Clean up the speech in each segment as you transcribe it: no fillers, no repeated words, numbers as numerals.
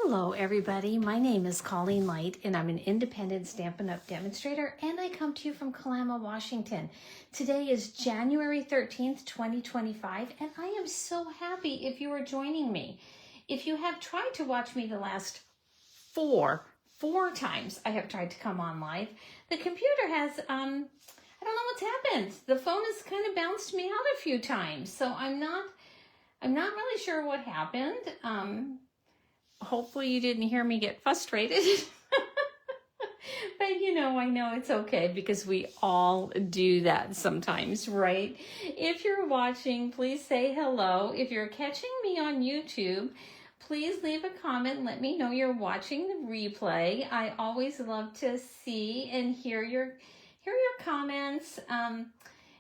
Hello everybody, my name is Colleen Light and I'm an independent Stampin' Up! Demonstrator and I come to you from Kalama, Washington. Today is January 13th, 2025 and I am so happy if you are joining me. If you have tried to watch me the last four times I have tried to come on live, the computer has, I don't know what's happened. The phone has kind of bounced me out a few times, so I'm not really sure what happened. Hopefully you didn't hear me get frustrated. But I know it's okay because we all do that sometimes, right? If you're watching, please say hello. If you're catching me on YouTube, please leave a comment and let me know you're watching the replay. I always love to see and hear your comments.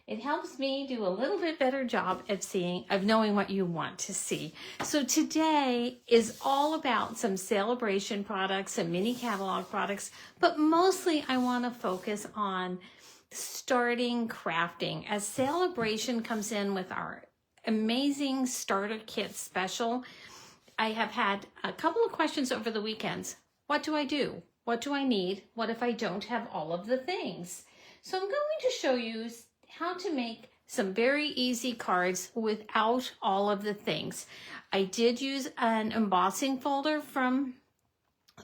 It helps me do a little bit better job of knowing what you want to see. So today is all about some celebration products, some mini catalog products, but mostly I want to focus on starting crafting. As celebration comes in with our amazing starter kit special, I have had a couple of questions over the weekends. What do I do? What do I need? What if I don't have all of the things? So I'm going to show you how to make some very easy cards without all of the things. I did use an embossing folder from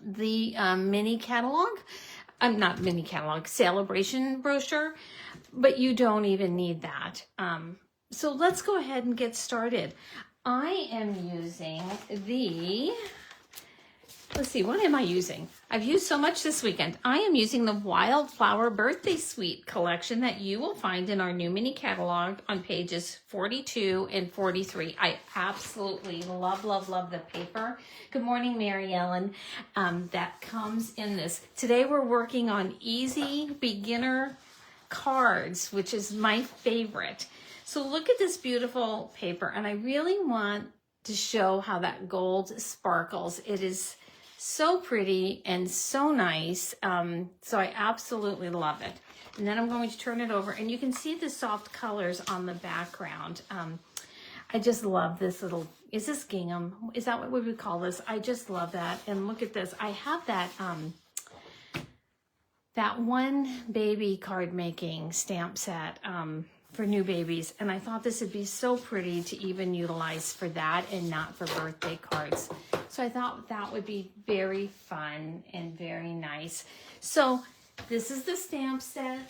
the mini catalog. Not mini catalog, celebration brochure, but you don't even need that. So let's go ahead and get started. I am using let's see, what am I using? I've used so much this weekend. I am using the Wildflower Birthday Suite collection that you will find in our new mini catalog on pages 42 and 43. I absolutely love the paper. Good morning, Mary Ellen. That comes in this. Today we're working on easy beginner cards, which is my favorite. So look at this beautiful paper, and I really want to show how that gold sparkles. It is so pretty and so nice. So I absolutely love it. And then I'm going to turn it over and you can see the soft colors on the background. I just love this little, is this gingham? Is that what we would call this? I just love that. And look at this. I have that one baby card making stamp set for new babies. And I thought this would be so pretty to even utilize for that and not for birthday cards. So I thought that would be very fun and very nice. So this is the stamp set.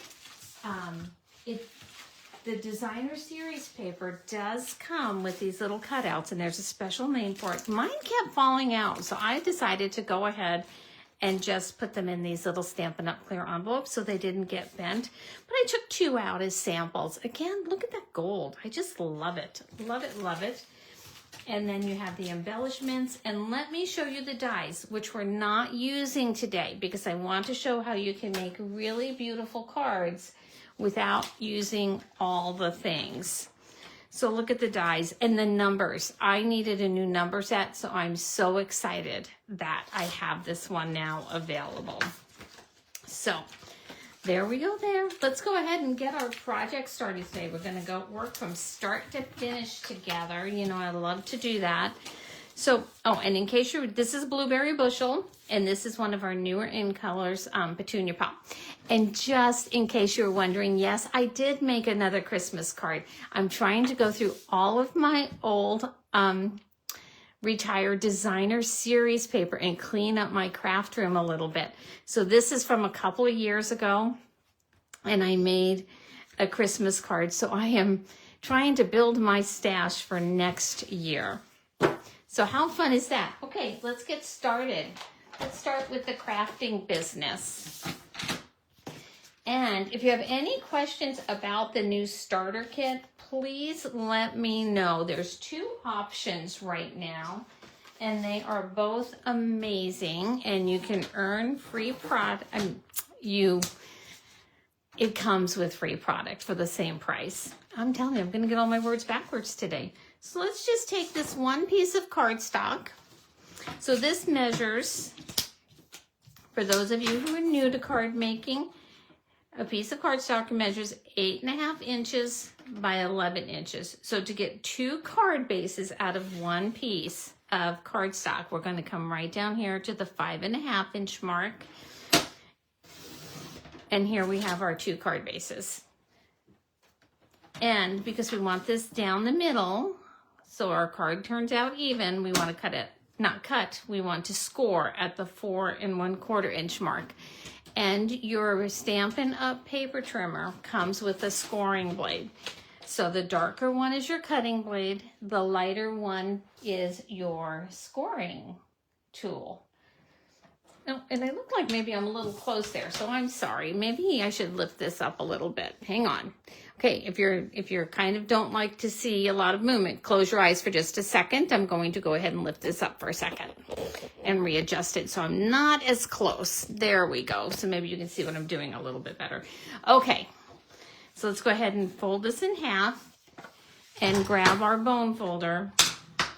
The designer series paper does come with these little cutouts and there's a special name for it. Mine kept falling out, so I decided to go ahead and just put them in these little Stampin' Up! Clear envelopes so they didn't get bent. But I took 2 out as samples. Again, look at that gold. I just love it. Love it, love it. And then you have the embellishments. And let me show you the dies, which we're not using today because I want to show how you can make really beautiful cards without using all the things. So look at the dies and the numbers. I needed a new number set, so I'm so excited that I have this one now available. So there we go there. Let's go ahead and get our project started today. We're gonna go work from start to finish together. You know, I love to do that. So, and in case this is Blueberry Bushel, and this is one of our newer in colors, Petunia Pop. And just in case you're wondering, yes, I did make another Christmas card. I'm trying to go through all of my old retired designer series paper and clean up my craft room a little bit. So this is from a couple of years ago, and I made a Christmas card. So I am trying to build my stash for next year. So how fun is that? Okay, let's get started. Let's start with the crafting business. And if you have any questions about the new starter kit, please let me know. There's 2 options right now, and they are both amazing, and you can earn free product. It comes with free product for the same price. I'm telling you, I'm going to get all my words backwards today. So let's just take this one piece of cardstock. So this measures, for those of you who are new to card making, a piece of cardstock measures 8.5 inches by 11 inches. So to get 2 card bases out of one piece, of cardstock. We're going to come right down here to the 5.5 inch mark. And here we have our 2 card bases. And because we want this down the middle, so our card turns out even, we want to cut it, not cut, we want to score at the 4 1/4 inch mark. And your Stampin' Up! Paper trimmer comes with a scoring blade. So the darker one is your cutting blade, the lighter one is your scoring tool. Oh, and I look like maybe I'm a little close there, so I'm sorry. Maybe I should lift this up a little bit. Hang on. Okay, if you're kind of don't like to see a lot of movement, close your eyes for just a second. I'm going to go ahead and lift this up for a second and readjust it so I'm not as close. There we go. So maybe you can see what I'm doing a little bit better. Okay, so let's go ahead and fold this in half and grab our bone folder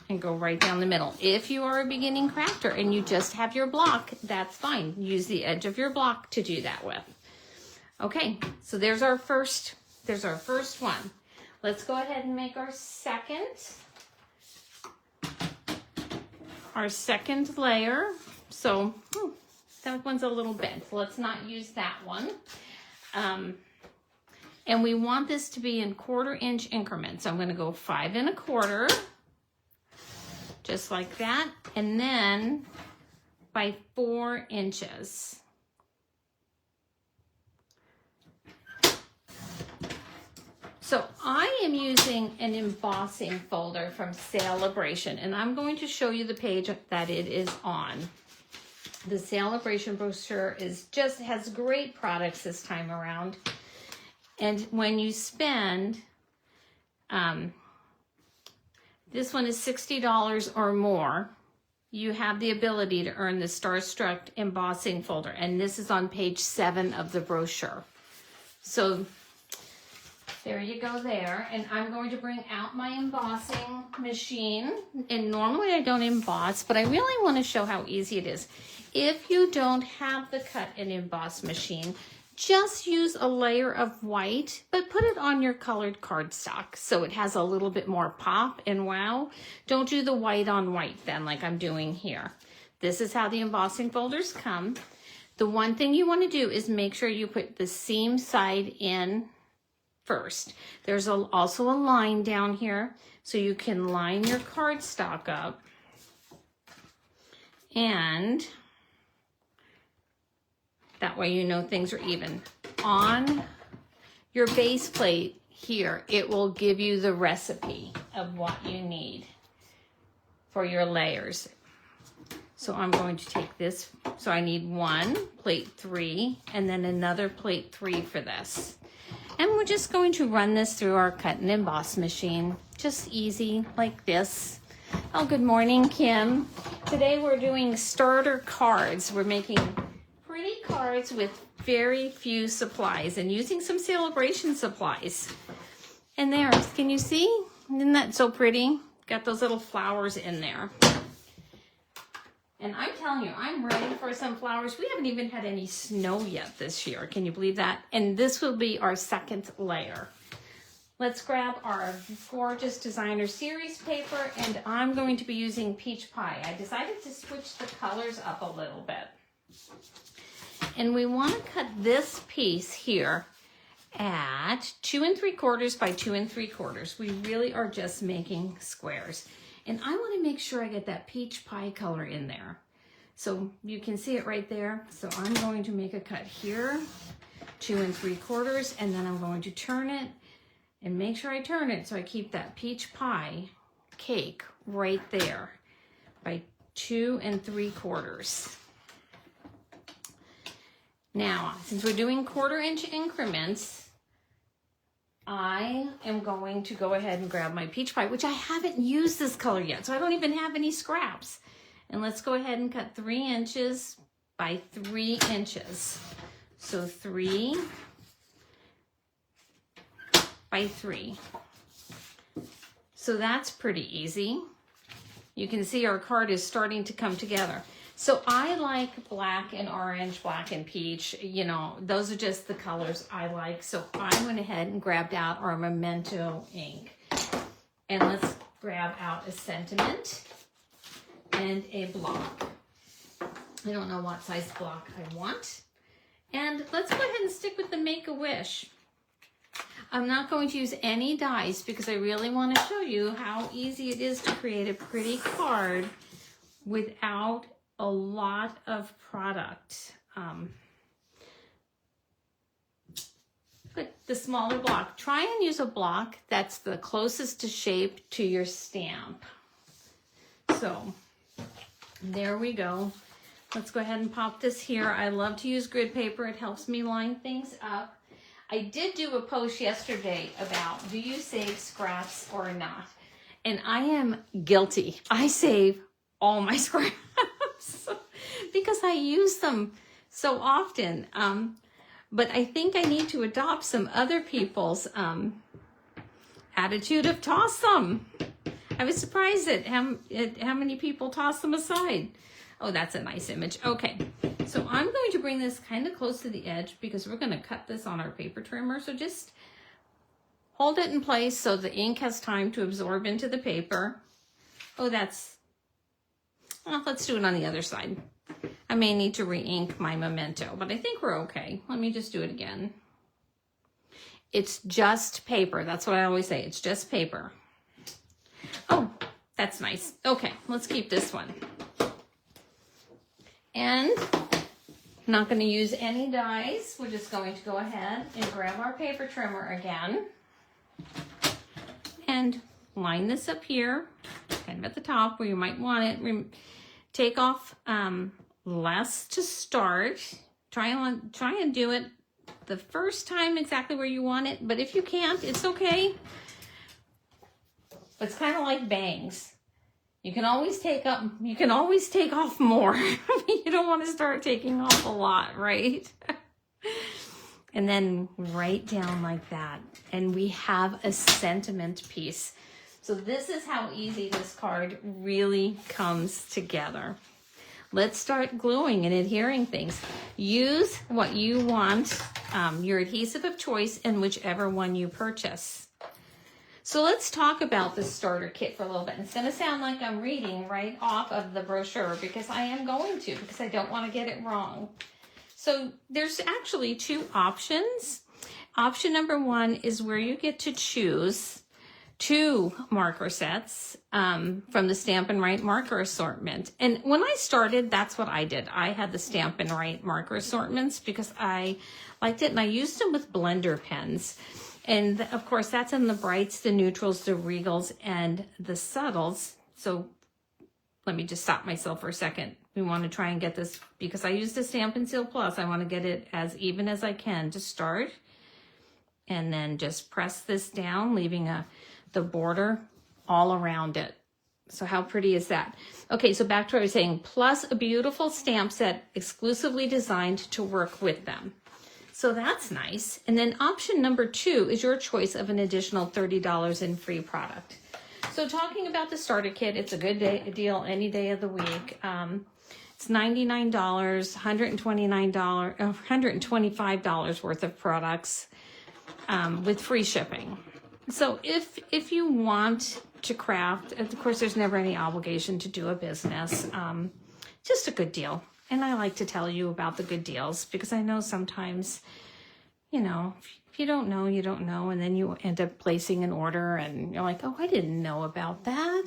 and go right down the middle. If you are a beginning crafter and you just have your block, that's fine. Use the edge of your block to do that with. Okay, so there's our first one. Let's go ahead and make our second layer. So that one's a little bent. So let's not use that one. And we want this to be in 1/4 inch increments. So I'm going to go 5 1/4. Just like that, and then by 4 inches. So I am using an embossing folder from Celebration, and I'm going to show you the page that it is on. The Celebration brochure has great products this time around. And when you spend, this one is $60 or more, you have the ability to earn the Starstruck embossing folder. And this is on page 7 of the brochure. So there you go there. And I'm going to bring out my embossing machine. And normally I don't emboss, but I really want to show how easy it is. If you don't have the cut and emboss machine, just use a layer of white, but put it on your colored cardstock so it has a little bit more pop and wow. Don't do the white on white then like I'm doing here. This is how the embossing folders come. The one thing you want to do is make sure you put the seam side in first. There's also a line down here so you can line your cardstock up. And that way you know things are even. On your base plate here, it will give you the recipe of what you need for your layers. So I'm going to take this. So I need 1 plate 3 and then another plate 3 for this. And we're just going to run this through our cut and emboss machine. Just easy like this. Oh, good morning, Kim. Today we're doing starter cards. We're making pretty cards with very few supplies and using some Celebration supplies. And there, can you see? Isn't that so pretty? Got those little flowers in there. And I'm telling you, I'm ready for some flowers. We haven't even had any snow yet this year. Can you believe that? And this will be our second layer. Let's grab our gorgeous designer series paper, and I'm going to be using Peach Pie. I decided to switch the colors up a little bit. And we want to cut this piece here at 2 3/4 by 2 3/4. We really are just making squares. And I want to make sure I get that peach pie color in there. So you can see it right there. So I'm going to make a cut here, 2 3/4, and then I'm going to turn it and make sure I turn it so I keep that peach pie cake right there by 2 3/4. Now, since we're doing 1/4 inch increments, I am going to go ahead and grab my peach pie, which I haven't used this color yet, so I don't even have any scraps. And let's go ahead and cut 3 inches by 3 inches. So 3 by 3. So that's pretty easy. You can see our card is starting to come together. So I like black and orange, black and peach. You know, those are just the colors I like. So I went ahead and grabbed out our Memento ink. And let's grab out a sentiment. and a block. I don't know what size block I want. And let's go ahead and stick with the Make-A-Wish. I'm not going to use any dies because I really want to show you how easy it is to create a pretty card without a lot of product. But the smaller block, try and use a block that's the closest to shape to your stamp. So there we go. Let's go ahead and pop this here. I love to use grid paper. It helps me line things up. I did do a post yesterday about, do you save scraps or not? And I am guilty. I save all my scraps because I use them so often. But I think I need to adopt some other people's attitude of toss them. I was surprised at how many people toss them aside. Oh, that's a nice image. Okay, so I'm going to bring this kind of close to the edge because we're going to cut this on our paper trimmer. So just hold it in place so the ink has time to absorb into the paper. Oh, well, let's do it on the other side. I may need to re-ink my memento, but I think we're okay. Let me just do it again. It's just paper. That's what I always say. It's just paper. Oh, that's nice. Okay, let's keep this one. And I'm not going to use any dies. We're just going to go ahead and grab our paper trimmer again and line this up here, kind of at the top where you might want it. Take off less to start. Try and do it the first time exactly where you want it, but if you can't, it's okay. It's kind of like bangs. You can always take off more. You don't want to start taking off a lot, right? And then right down like that. And we have a sentiment piece. So this is how easy this card really comes together. Let's start gluing and adhering things. Use what you want, your adhesive of choice, and whichever one you purchase. So let's talk about the starter kit for a little bit. It's going to sound like I'm reading right off of the brochure because I am going to, because I don't want to get it wrong. So there's actually two options. Option number one is where you get to choose 2 marker sets from the Stampin' Write marker assortment. And when I started, that's what I did. I had the Stampin' Write marker assortments because I liked it, and I used them with blender pens. And of course, that's in the brights, the neutrals, the regals, and the subtles. So let me just stop myself for a second. We want to try and get this, because I use the Stampin' Seal Plus, I want to get it as even as I can to start. And then just press this down, leaving the border all around it. So how pretty is that? Okay, so back to what I was saying, plus a beautiful stamp set exclusively designed to work with them. So that's nice. And then option number 2 is your choice of an additional $30 in free product. So talking about the starter kit, it's a good deal any day of the week. It's $99, $129, $125 worth of products with free shipping. So if you want to craft, of course, there's never any obligation to do a business. Just a good deal. And I like to tell you about the good deals because I know sometimes, you know, if you don't know, you don't know. And then you end up placing an order and you're like, oh, I didn't know about that.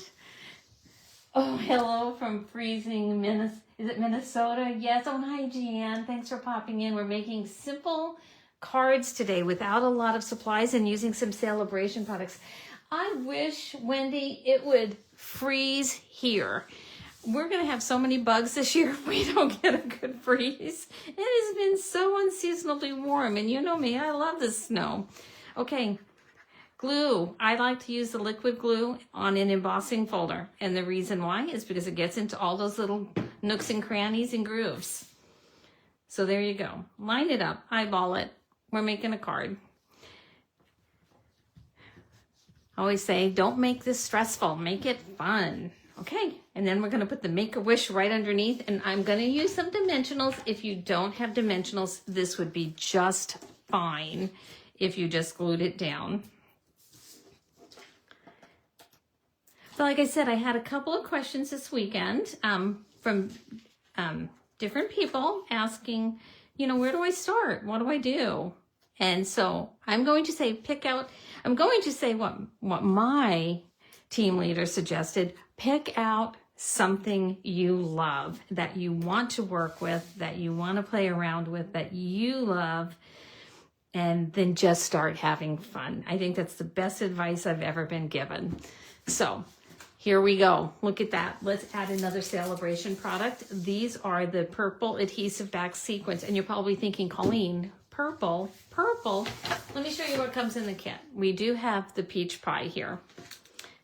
Oh, hello from freezing is it Minnesota? Yes. Oh, hi, Jeanne. Thanks for popping in. We're making simple cards today without a lot of supplies and using some celebration products. I wish, Wendy, it would freeze here. We're going to have so many bugs this year if we don't get a good freeze. It has been so unseasonably warm, and you know me, I love the snow. Okay, glue. I like to use the liquid glue on an embossing folder, and the reason why is because it gets into all those little nooks and crannies and grooves. So there you go. Line it up, eyeball it. We're making a card. I always say, don't make this stressful, make it fun. Okay, and then we're going to put the Make-A-Wish right underneath, and I'm going to use some dimensionals. If you don't have dimensionals, this would be just fine if you just glued it down. So like I said, I had a couple of questions this weekend from different people asking, you know, where do I start? What do I do? And so I'm going to say what my team leader suggested. Pick out something you love, that you want to work with, that you want to play around with, that you love, and then just start having fun. I think that's the best advice I've ever been given. So here we go. Look at that. Let's add another celebration product. These are the purple adhesive back sequins. And you're probably thinking, Colleen, purple. Let me show you what comes in the kit. We do have the peach pie here.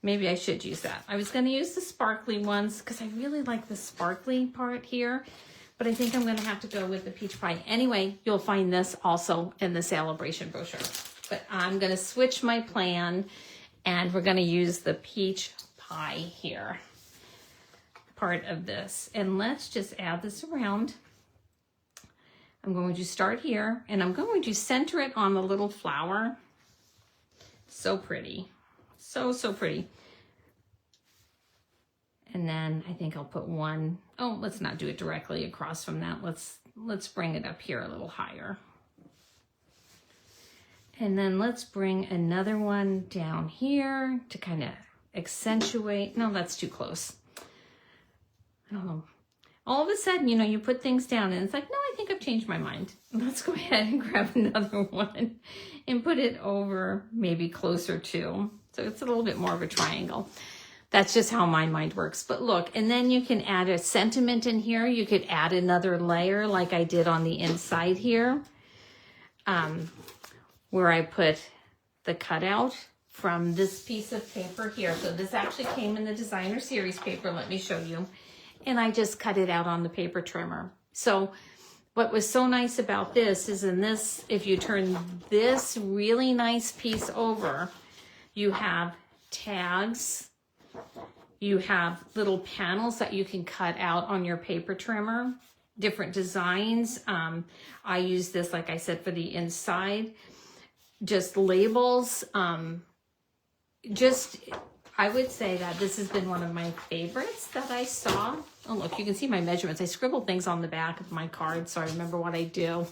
Maybe I should use that. I was going to use the sparkly ones because I really like the sparkly part here, but I think I'm going to have to go with the peach pie. Anyway, you'll find this also in the celebration brochure. But I'm going to switch my plan, and we're going to use the peach pie here, part of this. And let's just add this around. I'm going to start here, and I'm going to center it on the little flower. So pretty. So pretty. And then I think I'll put one. Oh, let's not do it directly across from that. Let's bring it up here a little higher. And then let's bring another one down here to kind of accentuate. No, that's too close. I don't know. All of a sudden, you know, you put things down and it's like, no, I think I've changed my mind. Let's go ahead and grab another one and put it over maybe closer to. So it's a little bit more of a triangle. That's just how my mind works. But look, and then you can add a sentiment in here. You could add another layer like I did on the inside here, where I put the cutout from this piece of paper here. So this actually came in the designer series paper. Let me show you. And I just cut it out on the paper trimmer. So what was so nice about this is in this, if you turn this really nice piece over, you have tags, you have little panels that you can cut out on your paper trimmer, different designs. I use this, like I said, for the inside, just labels. I would say that this has been one of my favorites that I saw. Oh, look, you can see my measurements. I scribbled things on the back of my card so I remember what I do.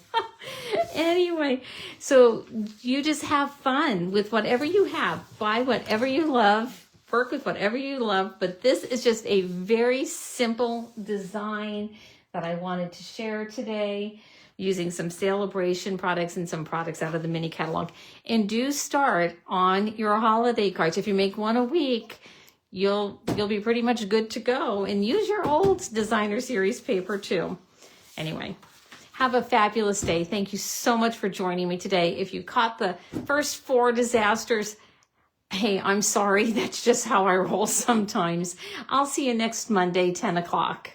Anyway, so you just have fun with whatever you have. Buy whatever you love. Work with whatever you love. But this is just a very simple design that I wanted to share today, using some celebration products and some products out of the mini catalog. And do start on your holiday cards. If you make one a week, you'll be pretty much good to go. And use your old designer series paper too. Anyway, have a fabulous day. Thank you so much for joining me today. If you caught the first 4 disasters, hey, I'm sorry. That's just how I roll sometimes. I'll see you next Monday, 10 o'clock.